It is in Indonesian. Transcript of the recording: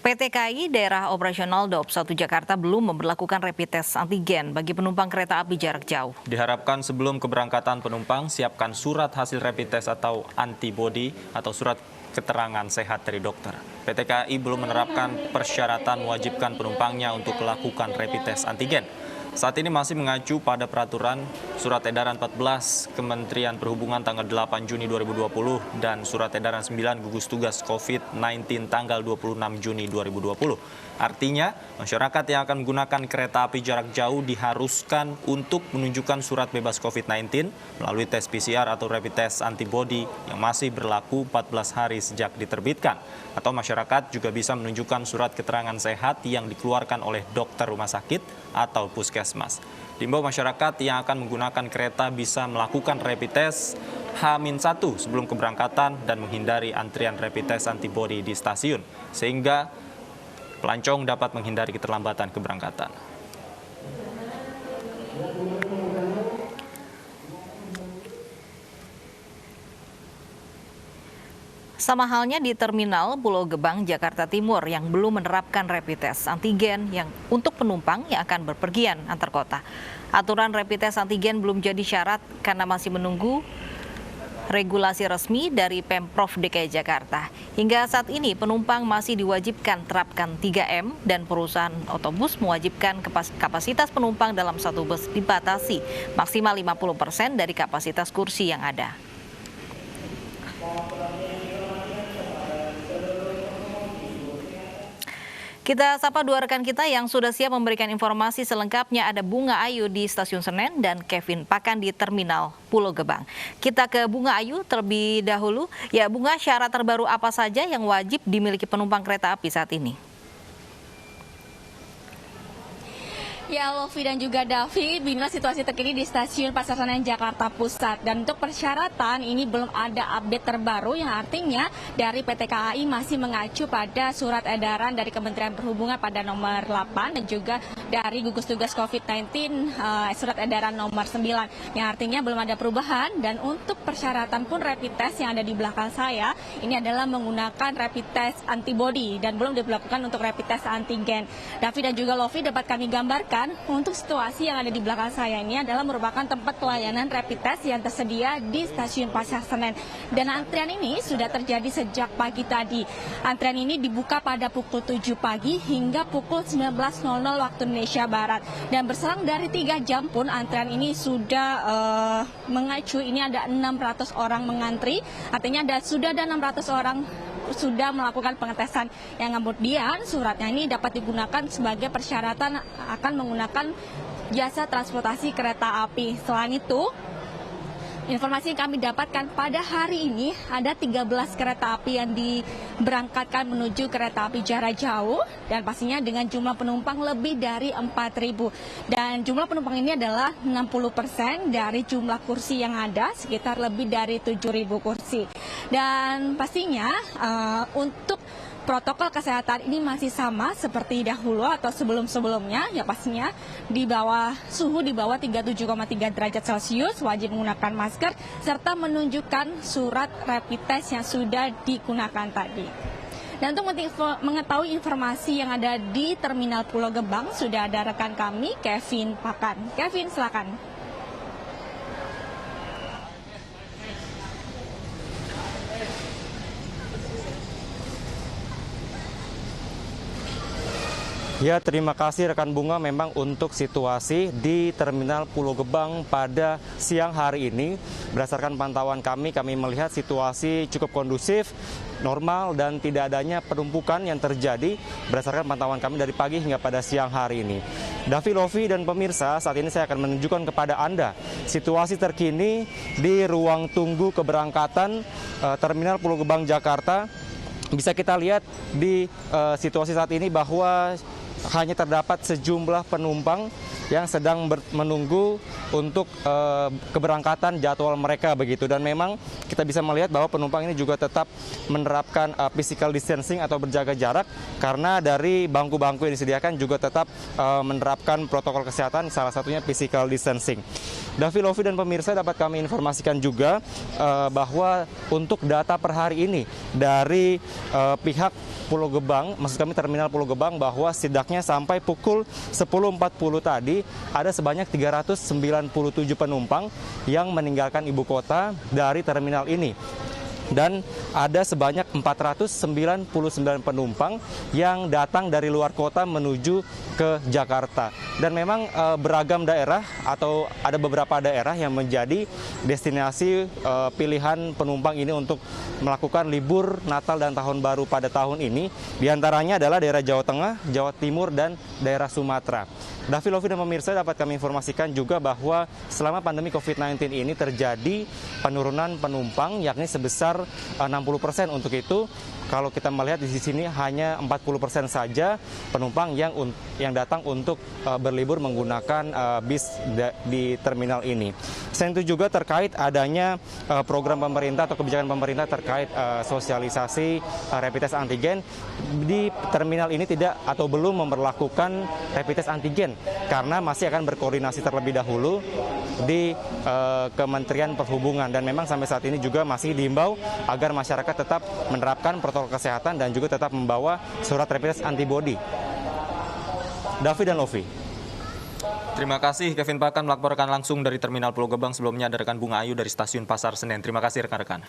PT KAI Daerah Operasional Daob 1 Jakarta belum memberlakukan rapid test antigen bagi penumpang kereta api jarak jauh. Diharapkan sebelum keberangkatan penumpang, siapkan surat hasil rapid test atau antibody atau surat keterangan sehat dari dokter. PT KAI belum menerapkan persyaratan mewajibkan penumpangnya untuk melakukan rapid test antigen. Saat ini masih mengacu pada peraturan Surat Edaran 14 Kementerian Perhubungan tanggal 8 Juni 2020 dan Surat Edaran 9 Gugus Tugas COVID-19 tanggal 26 Juni 2020. Artinya, masyarakat yang akan menggunakan kereta api jarak jauh diharuskan untuk menunjukkan surat bebas COVID-19 melalui tes PCR atau rapid test antibody yang masih berlaku 14 hari sejak diterbitkan. Atau masyarakat juga bisa menunjukkan surat keterangan sehat yang dikeluarkan oleh dokter rumah sakit atau puskesmas. Diimbau masyarakat yang akan menggunakan kereta bisa melakukan rapid test H-1 sebelum keberangkatan dan menghindari antrian rapid test antibody di stasiun, sehingga pelancong dapat menghindari keterlambatan keberangkatan. Sama halnya di Terminal Pulau Gebang, Jakarta Timur yang belum menerapkan rapid test antigen yang untuk penumpang yang akan berpergian antar kota. Aturan rapid test antigen belum jadi syarat karena masih menunggu regulasi resmi dari Pemprov DKI Jakarta. Hingga saat ini penumpang masih diwajibkan terapkan 3M dan perusahaan otobus mewajibkan kapasitas penumpang dalam satu bus dibatasi maksimal 50% dari kapasitas kursi yang ada. Kita sapa dua rekan kita yang sudah siap memberikan informasi selengkapnya. Ada Bunga Ayu di Stasiun Senen dan Kevin Pakan di Terminal Pulau Gebang. Kita ke Bunga Ayu terlebih dahulu. Ya Bunga, syarat terbaru apa saja yang wajib dimiliki penumpang kereta api saat ini? Ya, Lofi dan juga David, inilah situasi terkini di Stasiun Pasar Senen Jakarta Pusat. Dan untuk persyaratan ini belum ada update terbaru yang artinya dari PT KAI masih mengacu pada surat edaran dari Kementerian Perhubungan pada nomor 8 dan juga dari gugus tugas COVID-19 surat edaran nomor 9 yang artinya belum ada perubahan. Dan untuk persyaratan pun rapid test yang ada di belakang saya ini adalah menggunakan rapid test antibody dan belum diberlakukan untuk rapid test antigen. David dan juga Lofi, dapat kami gambarkan untuk situasi yang ada di belakang saya ini adalah merupakan tempat pelayanan rapid test yang tersedia di Stasiun Pasar Senen. Dan antrian ini sudah terjadi sejak pagi tadi. Antrian ini dibuka pada pukul 7 pagi hingga pukul 19.00 waktu Indonesia Barat. Dan berselang dari 3 jam pun antrian ini sudah mengacu. Ini ada 600 orang mengantri. Artinya sudah ada 600 orang sudah melakukan pengetesan, yang kemudian suratnya ini dapat digunakan sebagai persyaratan akan menggunakan jasa transportasi kereta api. Selain itu, informasi yang kami dapatkan pada hari ini ada 13 kereta api yang diberangkatkan menuju kereta api jarak jauh dan pastinya dengan jumlah penumpang lebih dari 4.000. Dan jumlah penumpang ini adalah 60% dari jumlah kursi yang ada, sekitar lebih dari 7.000 kursi. Dan pastinya untuk protokol kesehatan ini masih sama seperti dahulu atau sebelum-sebelumnya, ya pastinya di bawah suhu di bawah 37,3 derajat Celcius, wajib menggunakan masker serta menunjukkan surat rapid test yang sudah digunakan tadi. Dan untuk mengetahui informasi yang ada di Terminal Pulau Gebang sudah ada rekan kami Kevin Pakan. Kevin, silakan. Ya, terima kasih rekan Bunga. Memang untuk situasi di Terminal Pulau Gebang pada siang hari ini, berdasarkan pantauan kami melihat situasi cukup kondusif, normal dan tidak adanya penumpukan yang terjadi berdasarkan pantauan kami dari pagi hingga pada siang hari ini. Davi, Lofi, dan pemirsa, saat ini saya akan menunjukkan kepada Anda situasi terkini di ruang tunggu keberangkatan Terminal Pulau Gebang, Jakarta. Bisa kita lihat di situasi saat ini bahwa hanya terdapat sejumlah penumpang yang sedang menunggu untuk keberangkatan jadwal mereka begitu. Dan memang kita bisa melihat bahwa penumpang ini juga tetap menerapkan physical distancing atau berjaga jarak karena dari bangku-bangku yang disediakan juga tetap menerapkan protokol kesehatan, salah satunya physical distancing. Davi, Lovi, dan pemirsa, dapat kami informasikan juga bahwa untuk data per hari ini dari pihak Pulau Gebang, maksud kami Terminal Pulau Gebang, bahwa setidaknya sampai pukul 10.40 tadi ada sebanyak 397 penumpang yang meninggalkan ibu kota dari terminal ini. Dan ada sebanyak 499 penumpang yang datang dari luar kota menuju ke Jakarta. Dan memang beragam daerah atau ada beberapa daerah yang menjadi destinasi pilihan penumpang ini untuk melakukan libur Natal dan Tahun Baru pada tahun ini. Di antaranya adalah daerah Jawa Tengah, Jawa Timur, dan daerah Sumatera. Davi, Lovi, dan pemirsa, dapat kami informasikan juga bahwa selama pandemi COVID-19 ini terjadi penurunan penumpang yakni sebesar 60%. Untuk itu, kalau kita melihat di sini hanya 40% saja penumpang yang datang untuk berlibur menggunakan bis di terminal ini. Selain itu juga terkait adanya program pemerintah atau kebijakan pemerintah terkait sosialisasi rapid test antigen, di terminal ini tidak atau belum memperlakukan rapid test antigen karena masih akan berkoordinasi terlebih dahulu di Kementerian Perhubungan, dan memang sampai saat ini juga masih diimbau agar masyarakat tetap menerapkan protokol kesehatan dan juga tetap membawa surat rapid test antibody. Davi dan Lovi. Terima kasih Kevin Pakan melaporkan langsung dari Terminal Pulau Gebang. Sebelumnya ada rekan Bunga Ayu dari Stasiun Pasar Senen. Terima kasih rekan-rekan.